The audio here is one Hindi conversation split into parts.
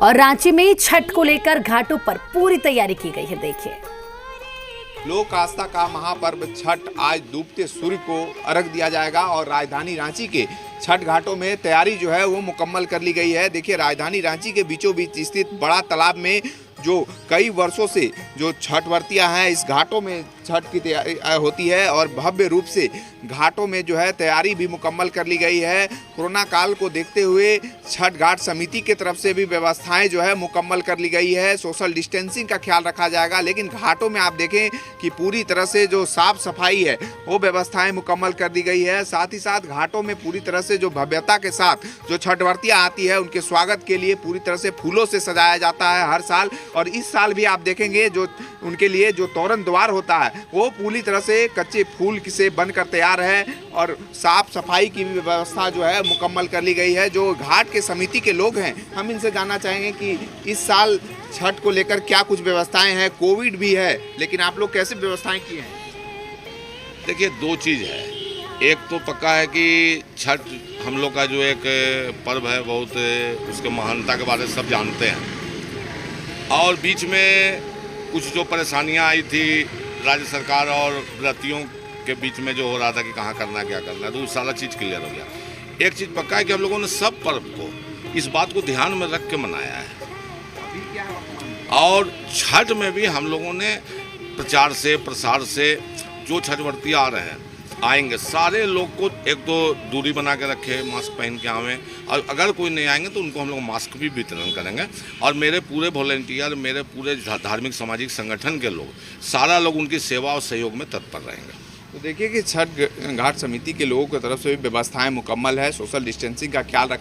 और रांची में छठ को लेकर घाटों पर पूरी तैयारी की गई है। देखिए, लोक आस्था का महापर्व छठ आज डूबते सूर्य को अर्घ दिया जाएगा और राजधानी रांची के छठ घाटों में तैयारी जो है वो मुकम्मल कर ली गई है। देखिए, राजधानी रांची के बीचों बीच स्थित बड़ा तालाब में जो कई वर्षों से जो छठ व्रतियाँ हैं, इस घाटों में छठ की तैयारी होती है और भव्य रूप से घाटों में जो है तैयारी भी मुकम्मल कर ली गई है। कोरोना काल को देखते हुए छठ घाट समिति की तरफ से भी व्यवस्थाएं जो है मुकम्मल कर ली गई है। सोशल डिस्टेंसिंग का ख्याल रखा जाएगा, लेकिन घाटों में आप देखें कि पूरी तरह से जो साफ सफाई है वो व्यवस्थाएं मुकम्मल कर दी गई है। साथ ही साथ घाटों में पूरी तरह से जो भव्यता के साथ जो छठ व्रतियाँ आती है उनके स्वागत के लिए पूरी तरह से फूलों से सजाया जाता है हर साल। और इस साल भी आप देखेंगे जो उनके लिए जो तोरण द्वार होता है वो पूरी तरह से कच्चे फूल से बनकर तैयार है और साफ सफाई की भी व्यवस्था जो है मुकम्मल कर ली गई है। जो घाट के समिति के लोग हैं, हम इनसे जानना चाहेंगे कि इस साल छठ को लेकर क्या कुछ व्यवस्थाएं हैं। कोविड भी है, लेकिन आप लोग कैसे व्यवस्थाएं की हैं? देखिए, दो चीज़ है। एक तो पक्का है कि छठ हम लोग का जो एक पर्व है, बहुत उसके महानता के बारे में सब जानते हैं। और बीच में कुछ जो परेशानियां आई थी राज्य सरकार और व्रतियों के बीच में, जो हो रहा था कि कहाँ करना क्या करना, तो वो सारा चीज़ क्लियर हो गया। एक चीज़ पक्का है कि हम लोगों ने सब पर्व को इस बात को ध्यान में रख के मनाया है। और छठ में भी हम लोगों ने प्रचार से प्रसार से जो छठ व्रती आ रहे हैं आएंगे, सारे लोग को एक तो दूरी बना के रखे, मास्क पहन के आवें, और अगर कोई नहीं आएंगे तो उनको हम लोग मास्क भी वितरण करेंगे। और मेरे पूरे वॉलंटियर, मेरे पूरे धार्मिक सामाजिक संगठन के लोग, सारा लोग उनकी सेवा और सहयोग में तत्पर रहेंगे। तो देखिए कि छठ घाट समिति के लोगों की तरफ से भी व्यवस्थाएं मुकम्मल है, सोशल डिस्टेंसिंग का ख्याल रखा।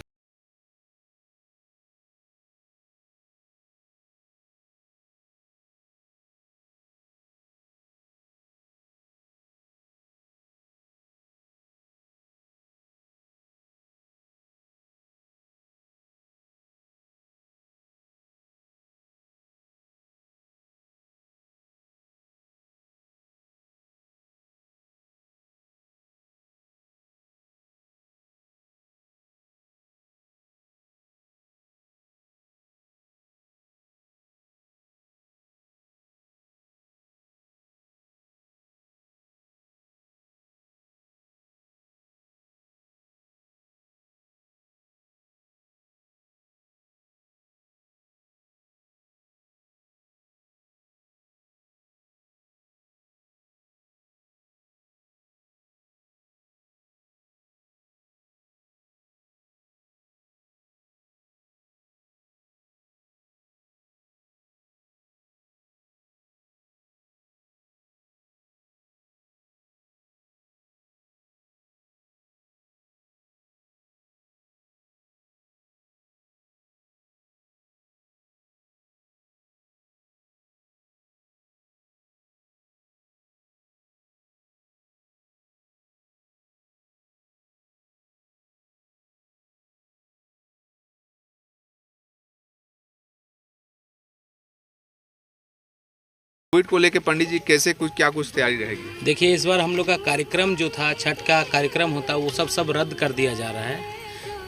कोविड को लेकर पंडित जी कैसे क्या कुछ तैयारी रहेगी? देखिए, इस बार हम लोग का कार्यक्रम जो था, छठ का कार्यक्रम होता, वो सब रद्द कर दिया जा रहा है।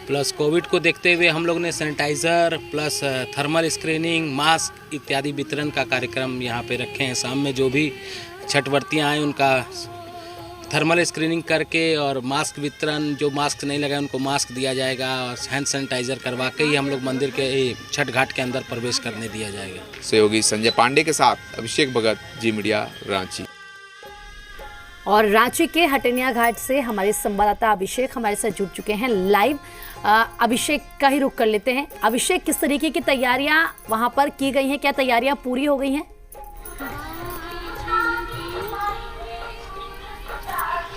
प्लस कोविड को देखते हुए हम लोग ने sanitiser plus thermal screening, mask इत्यादि वितरण का कार्यक्रम यहाँ पे रखे हैं। शाम में जो भी छठ व्रतियाँ आए उनका थर्मल स्क्रीनिंग करके और मास्क वितरण, जो मास्क नहीं लगाए उनको मास्क दिया जाएगा और हैंड सैनिटाइज़र करवा के ही हम लोग मंदिर के छठ घाट के अंदर प्रवेश करने दिया जाएगा। सहयोगी संजय पांडे के साथ अभिषेक भगत, जी मीडिया, रांची। और रांची के हटनिया घाट से हमारे संवाददाता अभिषेक हमारे साथ जुड़ चुके हैं लाइव। अभिषेक का ही रुख कर लेते हैं। अभिषेक, किस तरीके की तैयारियां वहां पर की गई हैं? क्या तैयारियां पूरी हो गई हैं?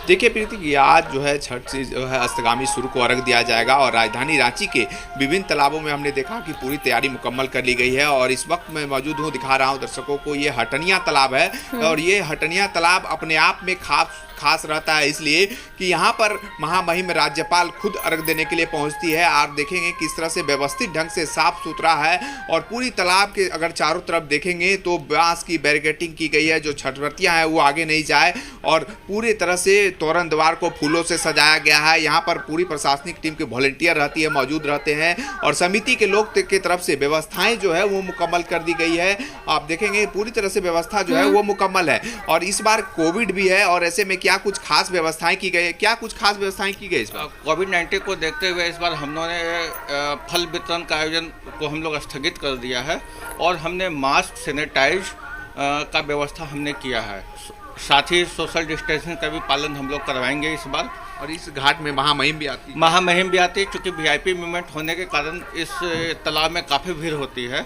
देखिए प्रीति की आज जो है छठ से जो है अस्तगामी सूर्य को अर्घ दिया जाएगा और राजधानी रांची के विभिन्न तालाबों में हमने देखा कि पूरी तैयारी मुकम्मल कर ली गई है। और इस वक्त मैं मौजूद हूँ, दिखा रहा हूँ दर्शकों को, ये हटनिया तालाब है और ये हटनिया तालाब अपने आप में खास खास रहता है इसलिए कि यहाँ पर महामहिम राज्यपाल खुद अर्घ देने के लिए पहुँचती है। आप देखेंगे किस तरह से व्यवस्थित ढंग से साफ सुथरा है और पूरी तालाब के अगर चारों तरफ देखेंगे तो बांस की बैरिकेडिंग की गई है, जो छठव्रतियाँ हैं वो आगे नहीं जाए, और पूरी तरह से तोरण द्वार को फूलों से सजाया गया है। यहाँ पर पूरी प्रशासनिक टीम के वॉलंटियर रहती है, मौजूद रहते हैं, और समिति के लोग की तरफ से व्यवस्थाएं जो है वो मुकम्मल कर दी गई है। आप देखेंगे पूरी तरह से व्यवस्था जो है वो मुकम्मल है। और इस बार कोविड भी है, और ऐसे में क्या कुछ खास व्यवस्थाएं की गई है? क्या कुछ खास व्यवस्थाएं की गई इस बार? कोविड-19 को देखते हुए इस बार हम लोगों ने फल वितरण का आयोजन को हम लोग स्थगित कर दिया है, और हमने मास्क, सैनिटाइज का व्यवस्था हमने किया है। साथ ही सोशल डिस्टेंसिंग का भी पालन हम लोग करवाएंगे इस बार। और इस घाट में महामहिम भी आती है। महामहिम भी आती है, चूँकि वीआईपी मूवमेंट होने के कारण इस तालाब में काफ़ी भीड़ होती है,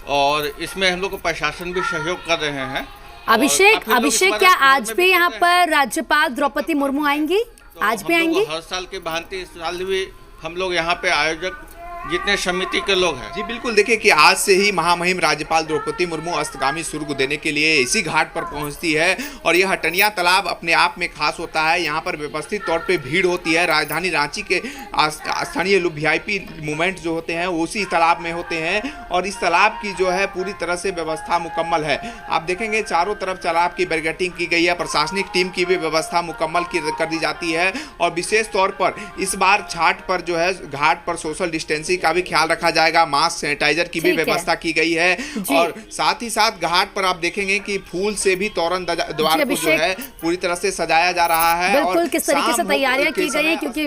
और इसमें हम लोग को प्रशासन भी सहयोग कर रहे हैं। अभिषेक, काफी क्या लोग आज भी यहाँ पर राज्यपाल द्रौपदी मुर्मू आएंगी? आज भी आएंगी? हर साल की भांति इस साल भी हम लोग यहाँ पे आयोजक जितने समिति के लोग हैं। जी बिल्कुल, देखिए कि आज से ही महामहिम राज्यपाल द्रौपदी मुर्मू अस्तगामी सुर्ग देने के लिए इसी घाट पर पहुंचती है, और यह हटनिया तालाब अपने आप में खास होता है। यहाँ पर व्यवस्थित तौर पे भीड़ होती है। राजधानी रांची के स्थानीय लोग वीआईपी मूवमेंट जो होते हैं वो उसी तालाब में होते हैं, और इस तालाब की जो है पूरी तरह से व्यवस्था मुकम्मल है। आप देखेंगे चारों तरफ तालाब की बैरिकेडिंग की गई है, प्रशासनिक टीम की भी व्यवस्था मुकम्मल कर दी जाती है, और विशेष तौर पर इस बार छठ पर जो है घाट पर सोशल डिस्टेंसिंग का भी ख्याल रखा जाएगा। मास्क, सैनिटाइजर की भी व्यवस्था की गई है, और साथ ही साथ घाट पर आप देखेंगे कि फूल से भी तोरण द्वार को जो है पूरी तरह से सजाया जा रहा है। बिल्कुल, और किस तरीके से तैयारियां की गई हैं, क्योंकि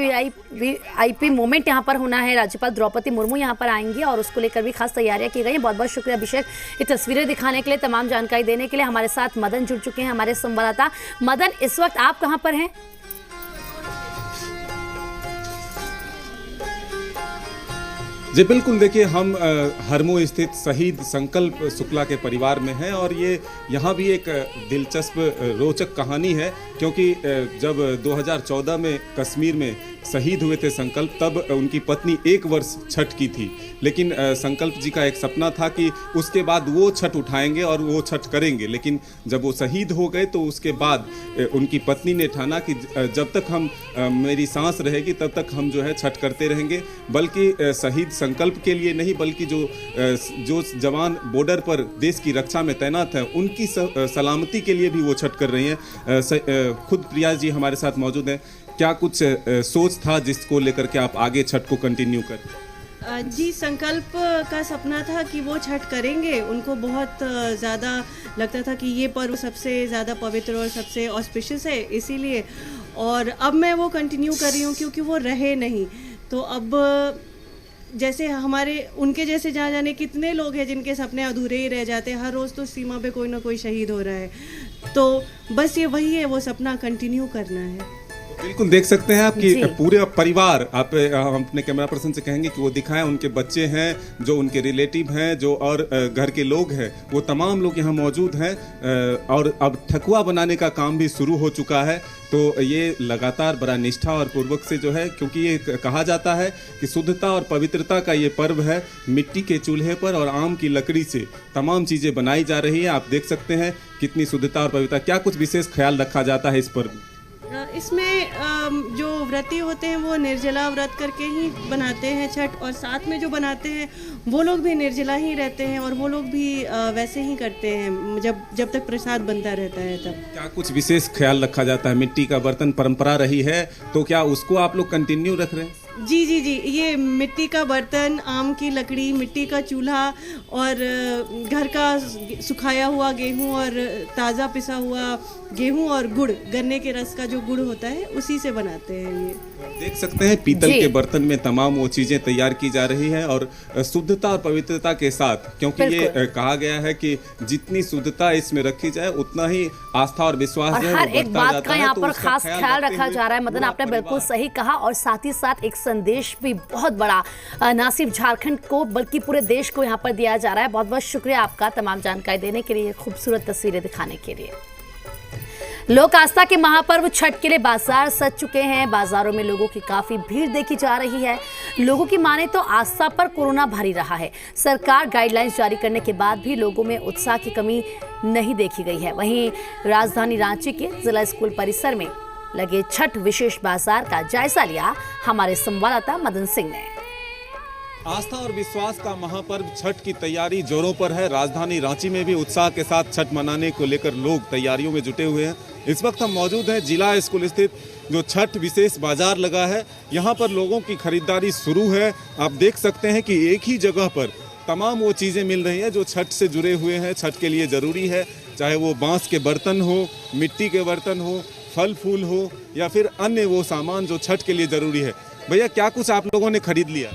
वीआईपी मोमेंट यहाँ पर होना है। राज्यपाल द्रौपदी मुर्मू यहाँ पर आएंगी और उसको लेकर भी खास तैयारियां की गई हैं। बहुत बहुत शुक्रिया अभिषेक, ये तस्वीरें दिखाने के लिए, तमाम जानकारी देने के लिए। हमारे साथ मदन जुड़ चुके हैं, हमारे संवाददाता। मदन, इस वक्त आप कहाँ पर हैं? जी बिल्कुल, देखिए हम हरमो स्थित शहीद संकल्प शुक्ला के परिवार में हैं, और ये यहाँ भी एक दिलचस्प रोचक कहानी है, क्योंकि जब 2014 में कश्मीर में शहीद हुए थे संकल्प, तब उनकी पत्नी 1 वर्ष छठ की थी, लेकिन संकल्प जी का एक सपना था कि उसके बाद वो छठ उठाएंगे और वो छठ करेंगे। लेकिन जब वो शहीद हो गए तो उसके बाद उनकी पत्नी ने ठाना कि जब तक मेरी सांस रहेगी तब तक हम जो है छठ करते रहेंगे। बल्कि शहीद संकल्प के लिए नहीं, बल्कि जो जवान बॉर्डर पर देश की रक्षा में तैनात हैं उनकी सलामती के लिए भी वो छठ कर रही हैं। खुद प्रिया जी हमारे साथ मौजूद हैं। क्या कुछ सोच था जिसको लेकर के आप आगे छठ को कंटिन्यू कर? जी, संकल्प का सपना था कि वो छठ करेंगे। उनको बहुत ज़्यादा लगता था कि ये पर्व सबसे ज़्यादा पवित्र और सबसे ऑस्पिशियस है, इसीलिए। और अब मैं वो कंटिन्यू कर रही हूँ, क्योंकि वो रहे नहीं। तो अब जैसे उनके जैसे जहाँ जाने कितने लोग हैं जिनके सपने अधूरे ही रह जाते हैं। हर रोज़ तो सीमा पे कोई ना कोई शहीद हो रहा है, तो बस ये वही है, वो सपना कंटिन्यू करना है। बिल्कुल, देख सकते हैं आपकी पूरे परिवार, हम अपने कैमरा पर्सन से कहेंगे कि वो दिखाएं। उनके बच्चे हैं, जो उनके रिलेटिव हैं, जो और घर के लोग हैं, वो तमाम लोग यहाँ मौजूद हैं। और अब ठकुआ बनाने का काम भी शुरू हो चुका है। तो ये लगातार बड़ा निष्ठा और पूर्वक से जो है, क्योंकि ये कहा जाता है कि शुद्धता और पवित्रता का ये पर्व है। मिट्टी के चूल्हे पर और आम की लकड़ी से तमाम चीज़ें बनाई जा रही हैं। आप देख सकते हैं कितनी शुद्धता और पवित्रता। क्या कुछ विशेष ख्याल रखा जाता है इस पर्व में? इसमें जो व्रती होते हैं वो निर्जला व्रत करके ही बनाते हैं छठ, और साथ में जो बनाते हैं वो लोग भी निर्जला ही रहते हैं, और वो लोग भी वैसे ही करते हैं जब तक प्रसाद बनता रहता है तब। क्या कुछ विशेष ख्याल रखा जाता है? मिट्टी का बर्तन परंपरा रही है, तो क्या उसको आप लोग कंटिन्यू रख रहे हैं? जी, ये मिट्टी का बर्तन, आम की लकड़ी, मिट्टी का चूल्हा, और घर का सुखाया हुआ गेहूं और ताज़ा पिसा हुआ गेहूं और गुड़, गन्ने के रस का जो गुड़ होता है उसी से बनाते हैं। ये देख सकते हैं पीतल के बर्तन में तमाम वो चीज़ें तैयार की जा रही है, और शुद्धता और पवित्रता के साथ, क्योंकि ये कहा गया है कि जितनी शुद्धता इसमें रखी जाए उतना ही आस्था और विश्वास और हर एक बात का यहाँ पर खास ख्याल रखा जा रहा है। मदन, आपने बिल्कुल सही कहा, और साथ ही साथ एक संदेश भी बहुत बड़ा ना सिर्फ झारखंड को बल्कि पूरे देश को यहाँ पर दिया जा रहा है। बहुत बहुत शुक्रिया आपका तमाम जानकारी देने के लिए, खूबसूरत तस्वीरें दिखाने के लिए। लोक आस्था के महापर्व छठ के लिए बाजार सज चुके हैं। बाजारों में लोगों की काफी भीड़ देखी जा रही है। लोगों की माने तो आस्था पर कोरोना भारी रहा है। सरकार गाइडलाइंस जारी करने के बाद भी लोगों में उत्साह की कमी नहीं देखी गई है। वहीं राजधानी रांची के जिला स्कूल परिसर में लगे छठ विशेष बाजार का जायजा लिया हमारे संवाददाता मदन सिंह ने। आस्था और विश्वास का महापर्व छठ की तैयारी जोरों पर है। राजधानी रांची में भी उत्साह के साथ छठ मनाने को लेकर लोग तैयारियों में जुटे हुए हैं। इस वक्त हम मौजूद हैं जिला स्कूल स्थित जो छठ विशेष बाजार लगा है, यहाँ पर लोगों की खरीदारी शुरू है। आप देख सकते हैं कि एक ही जगह पर तमाम वो चीज़ें मिल रही हैं जो छठ से जुड़े हुए हैं, छठ के लिए ज़रूरी है, चाहे वो बांस के बर्तन हो, मिट्टी के बर्तन हो, फल फूल हो या फिर अन्य वो सामान जो छठ के लिए ज़रूरी है। भैया क्या कुछ आप लोगों ने खरीद लिया?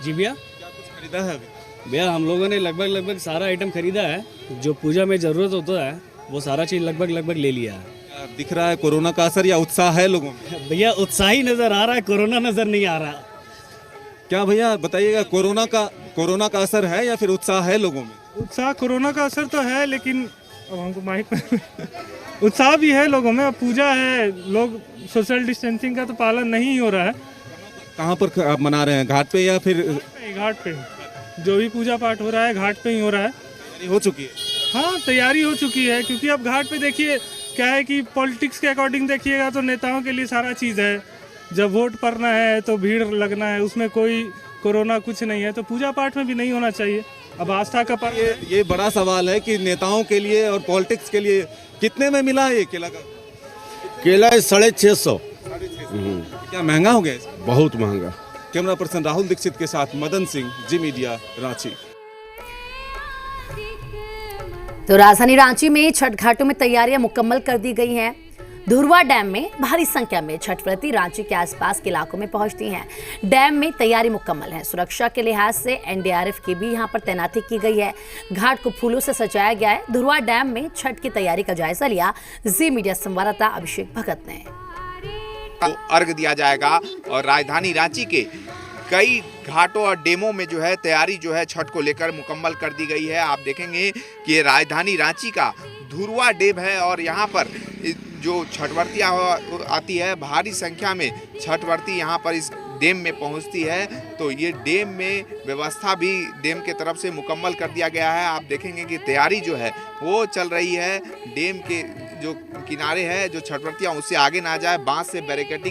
जी भैया, क्या कुछ खरीदा है अभी? भैया हम लोगों ने लगभग सारा आइटम खरीदा है, जो पूजा में ज़रूरत होता है वो सारा चीज़ लगभग ले लिया है। दिख रहा है कोरोना का असर या उत्साह है लोगों में? भैया उत्साह ही नज़र आ रहा है, कोरोना नज़र नहीं आ रहा। क्या भैया बताइएगा, कोरोना का असर है या फिर उत्साह है लोगों में? उत्साह कोरोना का असर तो है, लेकिन अब हमको माइक उत्साह भी है लोगों में। अब पूजा है, लोग सोशल डिस्टेंसिंग का तो पालन नहीं हो रहा है। कहाँ पर आप मना रहे हैं, घाट पे या फिर? घाट पे जो भी पूजा पाठ हो रहा है घाट पे ही हो रहा है। तैयारी हो चुकी है? हाँ, तैयारी हो चुकी है, क्योंकि अब घाट पे देखिए क्या है कि पॉलिटिक्स के अकॉर्डिंग देखिएगा तो नेताओं के लिए सारा चीज़ है। जब वोट पड़ना है तो भीड़ लगना है, उसमें कोई कोरोना कुछ नहीं है, तो पूजा पाठ में भी नहीं होना चाहिए। अब आस्था का पर्व ये बड़ा सवाल है कि नेताओं के लिए और पॉलिटिक्स के लिए कितने में मिला है ये केला का? केला 650। क्या महंगा हो गया इसका? बहुत महंगा। कैमरा पर्सन राहुल दीक्षित के साथ मदन सिंह, जी मीडिया, रांची। तो राजधानी रांची में छठ घाटों में तैयारियां मुकम्मल कर दी गई हैं। धुरवा डैम में भारी संख्या में छठव्रती रांची के आसपास के इलाकों में पहुंचती हैं। डैम में तैयारी मुकम्मल है। सुरक्षा के लिहाज से एनडीआरएफ की भी यहां पर तैनाती की गई है। घाट को फूलों से सजाया गया है। धुरवा डैम में छठ की तैयारी का जायजा लिया जी मीडिया संवाददाता अभिषेक भगत ने। अर्घ दिया जाएगा और राजधानी रांची के कई घाटों और डेमों में जो है तैयारी जो है छठ को लेकर मुकम्मल कर दी गई है। आप देखेंगे कि ये राजधानी रांची का धुरवा डैम है और यहाँ पर जो छठवर्तियाँ आती है, भारी संख्या में छठवर्ती यहाँ पर इस डैम में पहुँचती है। तो ये डैम में व्यवस्था भी डैम के तरफ से मुकम्मल कर दिया गया है। आप देखेंगे कि तैयारी जो है वो चल रही है। डैम के जो किनारे है, जो छठवर्तियाँ उससे आगे ना जाए, बांस से बैरिकेडिंग